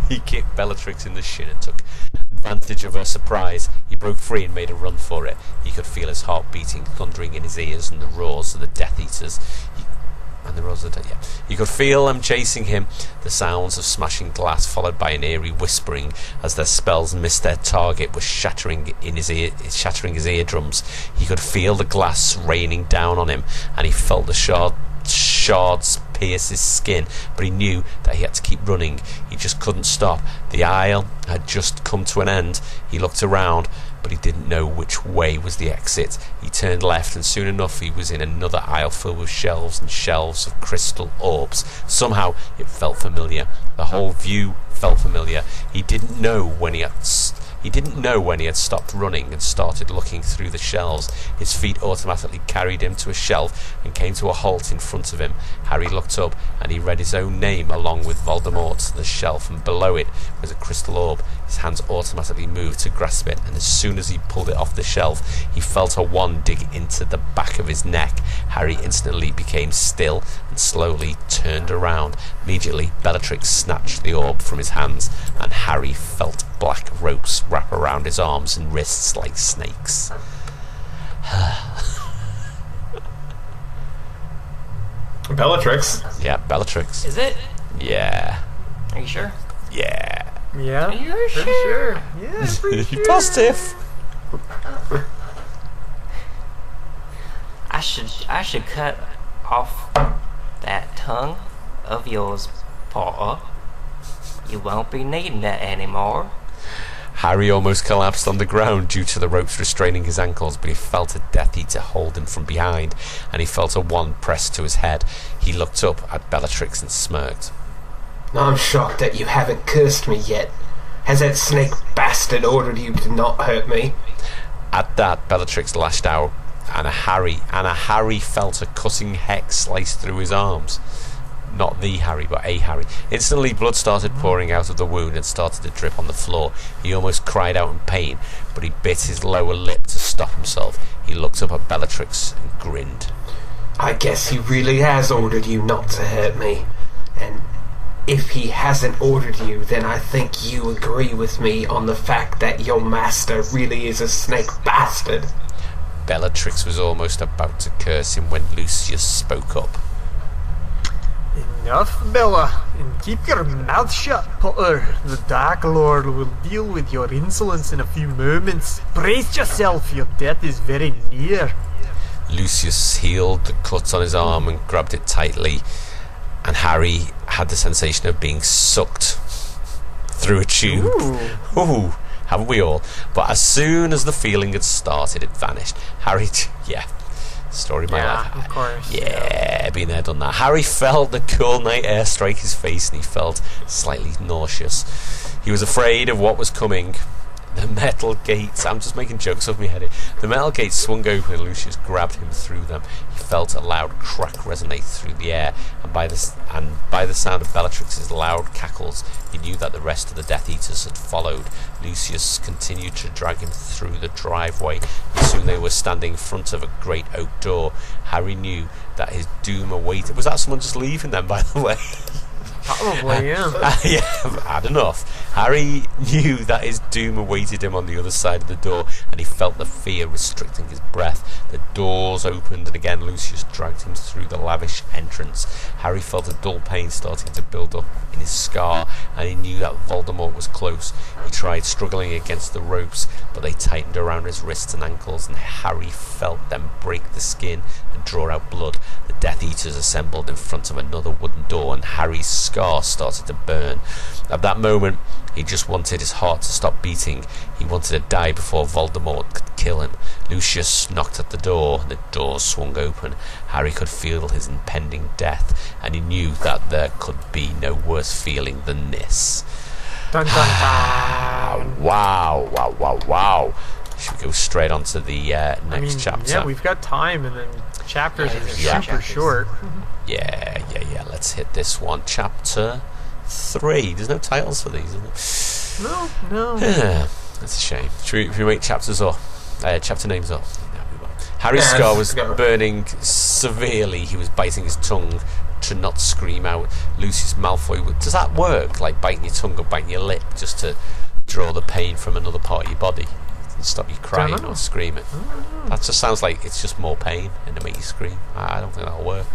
He kicked Bellatrix in the shin and took advantage of her surprise. He broke free and made a run for it. He could feel his heart beating, thundering in his ears, and the roars of the Death Eaters. He could feel them chasing him, the sounds of smashing glass followed by an eerie whispering as their spells missed their target was shattering his eardrums. He could feel the glass raining down on him, and he felt the shards pierce his skin, but he knew that he had to keep running. He just couldn't stop. The aisle had just come to an end. He looked around, but he didn't know which way was the exit. He turned left, and soon enough he was in another aisle filled with shelves and shelves of crystal orbs. Somehow it felt familiar. The whole view felt familiar. He didn't know when he had stopped running and started looking through the shelves. His feet automatically carried him to a shelf and came to a halt in front of him. Harry looked up and he read his own name along with Voldemort's on the shelf, and below it was a crystal orb. His hands automatically moved to grasp it, and as soon as he pulled it off the shelf, he felt a wand dig into the back of his neck. Harry instantly became still and slowly turned around. Immediately, Bellatrix snatched the orb from his hands, and Harry felt black ropes wrap around his arms and wrists like snakes. Bellatrix. Yeah, Bellatrix. Is it? Yeah. Are you sure? Yeah. Yeah. Are you Pretty sure? sure. Yeah. Pretty sure. Positive. I should cut off that tongue of yours, Potter. You won't be needing that anymore. Harry almost collapsed on the ground due to the ropes restraining his ankles, but he felt a Death Eater hold him from behind, and he felt a wand pressed to his head. He looked up at Bellatrix and smirked. I'm shocked that you haven't cursed me yet. Has that snake bastard ordered you to not hurt me? At that, Bellatrix lashed out, and Harry felt a cutting hex slice through his arms. Not the Harry, but a Harry. Instantly, blood started pouring out of the wound and started to drip on the floor. He almost cried out in pain, but he bit his lower lip to stop himself. He looked up at Bellatrix and grinned. I guess he really has ordered you not to hurt me. And if he hasn't ordered you, then I think you agree with me on the fact that your master really is a snake bastard. Bellatrix was almost about to curse him when Lucius spoke up. Enough, Bella, and keep your mouth shut, Potter. The Dark Lord will deal with your insolence in a few moments. Brace yourself, your death is very near. Lucius healed the cut on his arm and grabbed it tightly, and Harry had the sensation of being sucked through a tube. Ooh, haven't we all? But as soon as the feeling had started, it vanished. Story of my life. Of course. Yeah, been there, done that. Harry felt the cool night air strike his face, and he felt slightly nauseous. He was afraid of what was coming. The metal gates, I'm just making jokes off my head. The metal gates swung open and Lucius grabbed him through them. He felt a loud crack resonate through the air, and by the sound of Bellatrix's loud cackles, he knew that the rest of the Death Eaters had followed. Lucius continued to drag him through the driveway, and soon they were standing in front of a great oak door. Harry knew that his doom awaited. Was that someone just leaving them, by the way? Probably, yeah. Yeah, had enough. Harry knew that his doom awaited him on the other side of the door, and he felt the fear restricting his breath. The doors opened, and again Lucius dragged him through the lavish entrance. Harry felt a dull pain starting to build up in his scar, and he knew that Voldemort was close. He tried struggling against the ropes, but they tightened around his wrists and ankles, and Harry felt them break the skin and draw out blood. The Death Eaters assembled in front of another wooden door, and Harry's scar started to burn. At that moment, he just wanted his heart to stop beating. He wanted to die before Voldemort could kill him. Lucius knocked at the door. The door swung open. Harry could feel his impending death, and he knew that there could be no worse feeling than this. Dun, dun, dun. Wow. Should we go straight on to the next chapter? Yeah, we've got time, and then chapters are super short. Yeah. Let's hit this one. Chapter 3. There's no titles for these, is there? No. That's a shame. Should we make chapters up? Chapter names up? No, we won't. Harry's scar was burning severely. He was biting his tongue to not scream out. Lucius Malfoy does that work? Like biting your tongue or biting your lip just to draw the pain from another part of your body and stop you crying or screaming? That just sounds like it's just more pain and to make you scream. I don't think that'll work.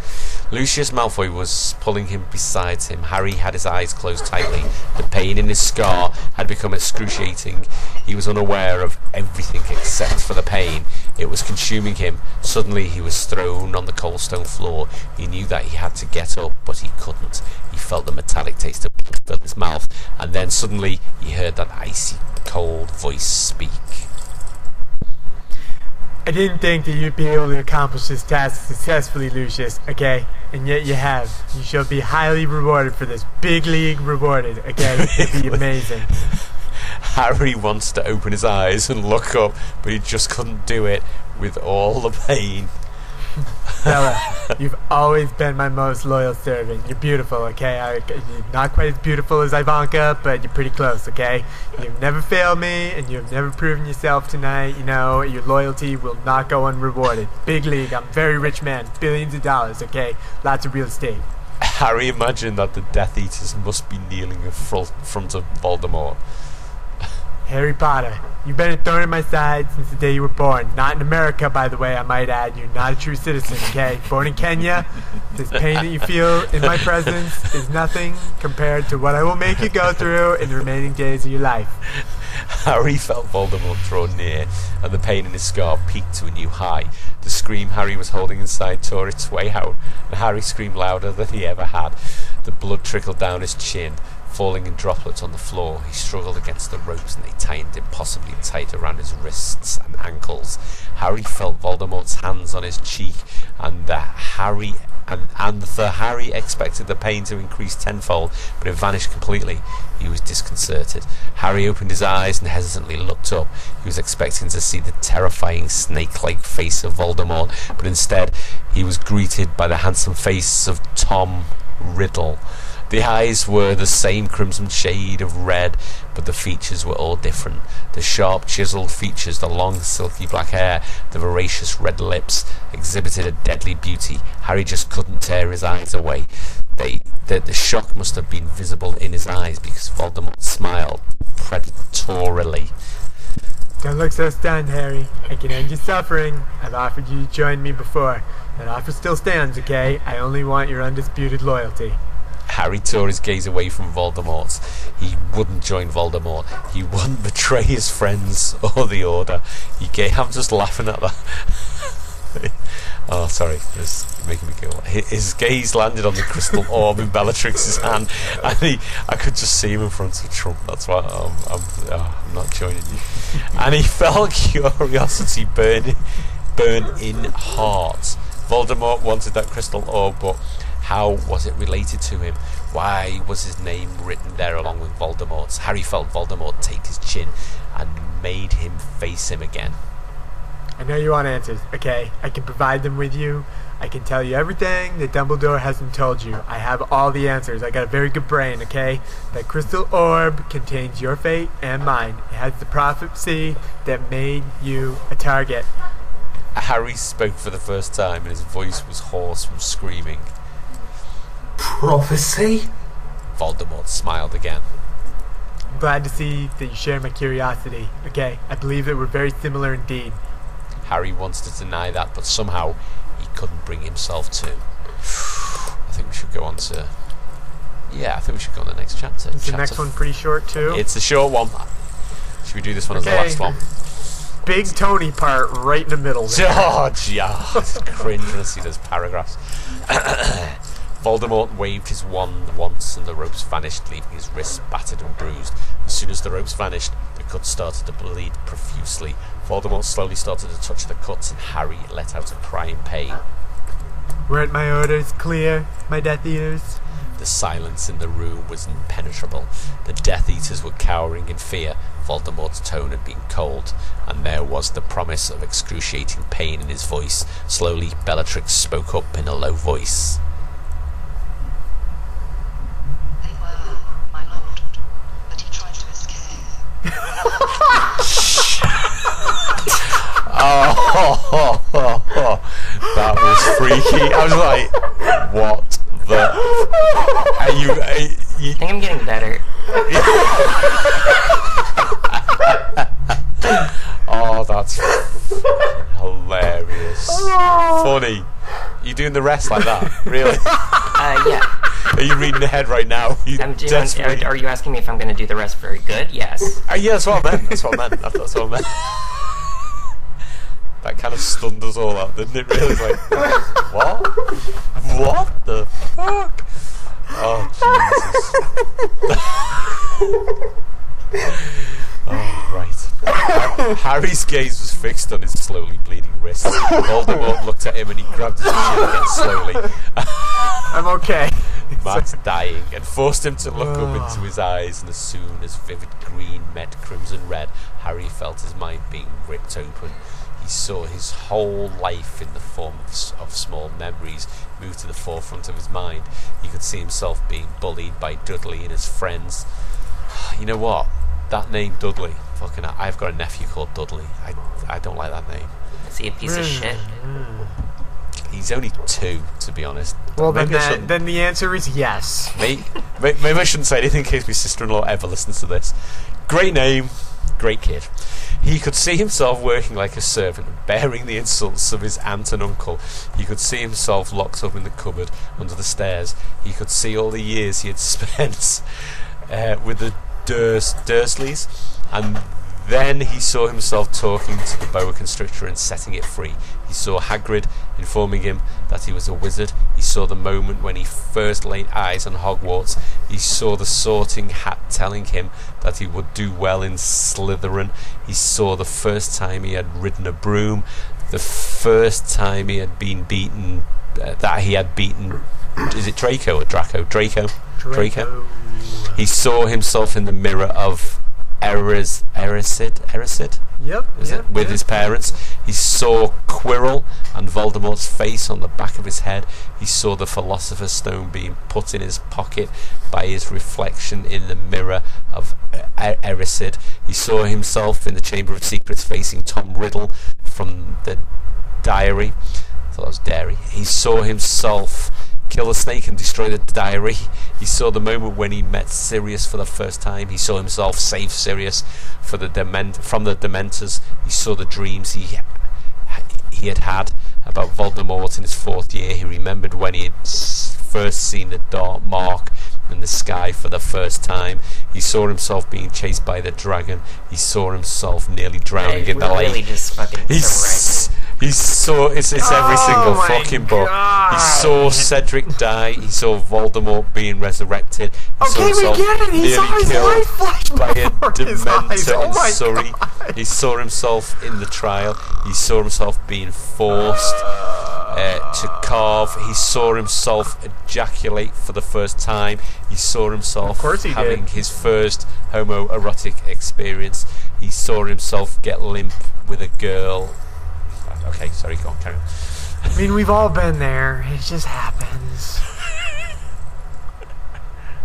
Lucius Malfoy was pulling him beside him. Harry had his eyes closed tightly. The pain in his scar had become excruciating. He was unaware of everything except for the pain. It was consuming him. Suddenly he was thrown on the cold stone floor. He knew that he had to get up, but he couldn't. He felt the metallic taste of blood fill his mouth, and then suddenly he heard that icy cold voice speak. I didn't think that you'd be able to accomplish this task successfully, Lucius, okay? And yet you have. You shall be highly rewarded for this. Big league rewarded, okay? It'll be amazing. Harry wants to open his eyes and look up, but he just couldn't do it with all the pain. Bella, you've always been my most loyal servant. You're beautiful, okay? You're not quite as beautiful as Ivanka, but you're pretty close, okay? You've never failed me, and you've never proven yourself tonight. You know, your loyalty will not go unrewarded. Big league, I'm a very rich man. Billions of dollars, okay? Lots of real estate. Harry imagined that the Death Eaters must be kneeling in front of Voldemort. Harry Potter, you've been a thorn in my side since the day you were born. Not in America, by the way, I might add. You're not a true citizen, okay? Born in Kenya. This pain that you feel in my presence is nothing compared to what I will make you go through in the remaining days of your life. Harry felt Voldemort draw near, and the pain in his scar peaked to a new high. The scream Harry was holding inside tore its way out, and Harry screamed louder than he ever had. The blood trickled down his chin, falling in droplets on the floor. He struggled against the ropes, and they tightened impossibly tight around his wrists and ankles. Harry felt Voldemort's hands on his cheek, and Harry expected the pain to increase tenfold, but it vanished completely. He was disconcerted. Harry opened his eyes and hesitantly looked up. He was expecting to see the terrifying snake-like face of Voldemort, but instead he was greeted by the handsome face of Tom Riddle. The eyes were the same crimson shade of red, but the features were all different. The sharp, chiseled features, the long, silky black hair, the voracious red lips exhibited a deadly beauty. Harry just couldn't tear his eyes away. The shock must have been visible in his eyes, because Voldemort smiled predatorily. Don't look so stunned, Harry. I can end your suffering. I've offered you to join me before. That offer still stands, okay? I only want your undisputed loyalty. Harry tore his gaze away from Voldemort. He wouldn't join Voldemort. He wouldn't betray his friends or the Order. I'm just laughing at that. Oh, sorry, it's making me giggle. His gaze landed on the crystal orb in Bellatrix's hand, and I could just see him in front of Trump. That's why I'm not joining you. And he felt curiosity burning burn in heart. Voldemort wanted that crystal orb, but how was it related to him? Why was his name written there along with Voldemort's? Harry felt Voldemort take his chin and made him face him again. I know you want answers. Okay, I can provide them with you. I can tell you everything that Dumbledore hasn't told you. I have all the answers. I got a very good brain, okay? That crystal orb contains your fate and mine. It has the prophecy that made you a target. Harry spoke for the first time and his voice was hoarse from screaming. Prophecy? Voldemort smiled again. I'm glad to see that you share my curiosity. Okay, I believe that we're very similar indeed. Harry wanted to deny that, but somehow he couldn't bring himself to. I think we should go on to... Yeah, I think we should go on to the next chapter. Is the next one pretty short too? It's a short one. Should we do this one as the last one? Big Tony part right in the middle there. George, yeah. It's cringe when I see those paragraphs. Voldemort waved his wand once and the ropes vanished, leaving his wrists battered and bruised. As soon as the ropes vanished, the cuts started to bleed profusely. Voldemort slowly started to touch the cuts and Harry let out a cry in pain. Weren't my orders clear, my Death Eaters? The silence in the room was impenetrable. The Death Eaters were cowering in fear. Voldemort's tone had been cold, and there was the promise of excruciating pain in his voice. Slowly, Bellatrix spoke up in a low voice. They were, my lord, but he tried to escape. Oh, that was freaky. I was like, what the... Are you... I think I'm getting better. Oh, that's hilarious. Funny. You doing the rest like that? Really? Yeah. Are you reading ahead right now? Are you asking me if I'm going to do the rest very good? Yes. Yeah, that's what I meant. That's what I meant. That's what I meant. That kind of stunned us all out, didn't it? Really? Like, what? What the fuck? Oh, Jesus. Oh, right. Harry's gaze was fixed on his slowly bleeding wrist. Voldemort looked at him and he grabbed his chin again slowly. I'm okay. Matt's dying, and forced him to look up into his eyes, and as soon as vivid green met crimson red, Harry felt his mind being ripped open. He saw his whole life in the form of small memories move to the forefront of his mind. He could see himself being bullied by Dudley and his friends. You know what? That name, Dudley, fucking, I've got a nephew called Dudley. I don't like that name. Is he a piece of shit? He's only 2, to be honest. Well, then the answer is yes. Maybe I shouldn't say anything in case my sister-in-law ever listens to this. Great name, great kid. He could see himself working like a servant, bearing the insults of his aunt and uncle. He could see himself locked up in the cupboard under the stairs. He could see all the years he had spent with the Dursleys, and then he saw himself talking to the boa constrictor and setting it free. He saw Hagrid informing him that he was a wizard. He saw the moment when he first laid eyes on Hogwarts. He saw the Sorting Hat telling him that he would do well in Slytherin. He saw the first time he had ridden a broom, the first time he had been beaten, is it Draco or Draco? Draco. He saw himself in the mirror of Erised? Yep. With his parents. He saw Quirrell and Voldemort's face on the back of his head. He saw the Philosopher's Stone being put in his pocket by his reflection in the mirror of Erised. He saw himself in the Chamber of Secrets facing Tom Riddle from the diary. I thought it was dairy. He saw himself kill a snake and destroy the diary. He saw the moment when he met Sirius for the first time. He saw himself save Sirius from the Dementors. He saw the dreams he had about Voldemort in his 4th year. He remembered when he had first seen the dark mark in the sky for the first time. He saw himself being chased by the dragon. He saw himself nearly drowning in the lake. Really just fucking It's every single my fucking book. God. He saw Cedric die. He saw Voldemort being resurrected. He saw Okay, we himself get it. He saw nearly his killed life flash by a before his eyes. dementor Oh in my Surrey. God. He saw himself in the trial. He saw himself being forced to carve. He saw himself ejaculate for the first time. He saw himself Of course he having did. his first homo-erotic experience. He saw himself get limp with a girl. Okay, sorry, go on, carry on. I mean, we've all been there. It just happens.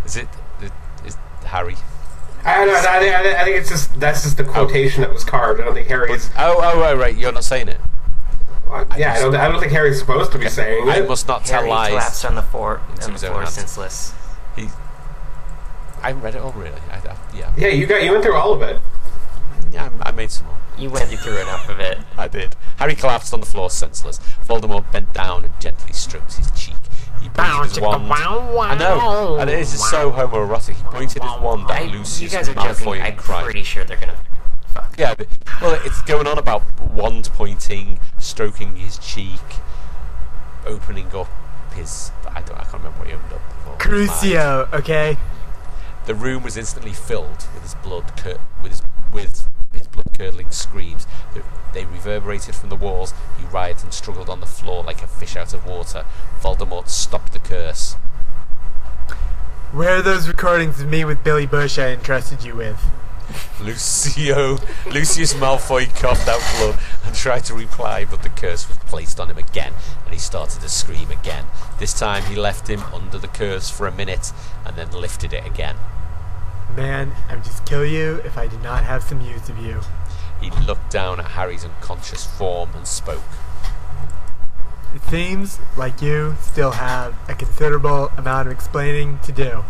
Is Harry? I think that's just the quotation that was carved. I don't think Harry's. Oh, right. You're not saying it. Yeah, I don't think Harry's supposed to be saying I it. must not tell Harry lies. collapsed on the floor, his own hands. senseless. I haven't read it all, really. Yeah. Yeah, you went through all of it. Yeah, I made some more. You went through enough of it. I did. Harry collapsed on the floor, senseless. Voldemort bent down and gently stroked his cheek. He pointed his wand. I know, and it is so homoerotic. He pointed his wand at You Lucius guys are joking. Malfoy I'm and cried. pretty sure they're gonna fuck. Yeah, well, it's going on about wand pointing, stroking his cheek, opening up his. I can't remember what he opened up before. Crucio, okay? The room was instantly filled with his blood-curdling screams. They reverberated from the walls. He writhed and struggled on the floor like a fish out of water. Voldemort stopped the curse. Where are those recordings of me with Billy Bush I entrusted you with? Lucius Malfoy coughed out blood and tried to reply, but the curse was placed on him again, and he started to scream again. This time he left him under the curse for a minute, and then lifted it again. Man, I would just kill you if I did not have some use of you. He looked down at Harry's unconscious form and spoke. It seems like you still have a considerable amount of explaining to do.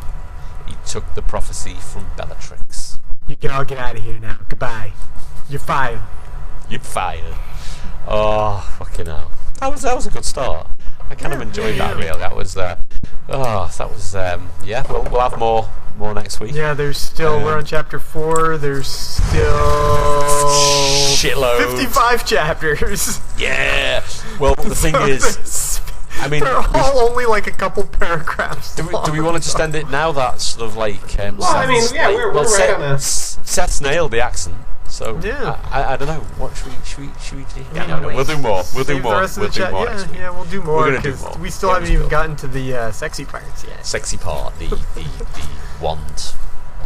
He took the prophecy from Bellatrix. You can all get out of here now. Goodbye. You're fired. You're fired. Oh, fucking hell. That was a good start. I kind of enjoyed that, really. That was, yeah, we'll have more next week. Yeah, there's still, we're on chapter 4, there's still... Shitloads. 55 chapters. Yeah. Well, the thing is, I mean, they're all only like a couple paragraphs do we want to just end it now? That's sort of like. Well, I mean, yeah, we're right on this. Seth's nailed the accent, so yeah. I don't know. What should we do? Yeah, no, we'll do more. We'll do Save the more. rest of We'll the do more. yeah, next week. yeah, we'll do more. We're gonna do 'cause more. we still Yeah, haven't we even still. gotten to the sexy parts yet. Sexy part, the wand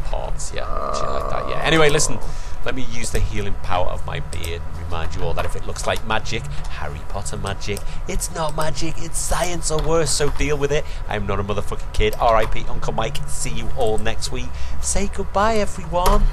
parts, yeah, shit like that. Yeah. Anyway, listen. Let me use the healing power of my beard and remind you all that if it looks like magic, Harry Potter magic, it's not magic, it's science or worse, so deal with it. I'm not a motherfucking kid. R.I.P. Uncle Mike. See you all next week. Say goodbye, everyone.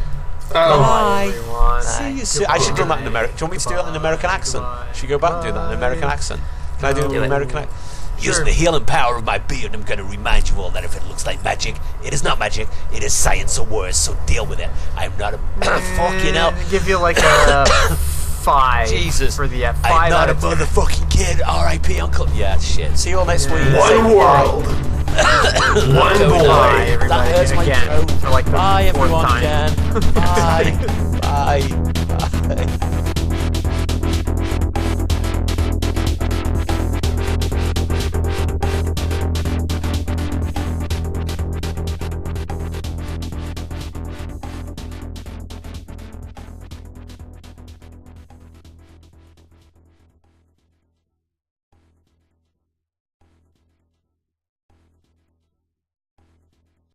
Bye. Everyone. See you soon. I should have done that in American. Do you want me to do that in an American accent? Should we go back and do that in an American accent? Can I do it in an American accent? Using the healing power of my beard, I'm going to remind you all that if it looks like magic, it is not magic, it is science or worse, so deal with it. I'm not a fucking hell. Give you like a 5 Jesus. for the 5 I'm not out a of 10. motherfucking kid. R.I.P. Uncle. Yeah, shit. See you all next week. One world. One Go boy. Bye, everybody. That hurts my Again, throat. for like the Bye, 4th everyone. time. Again. Bye. Bye. Bye.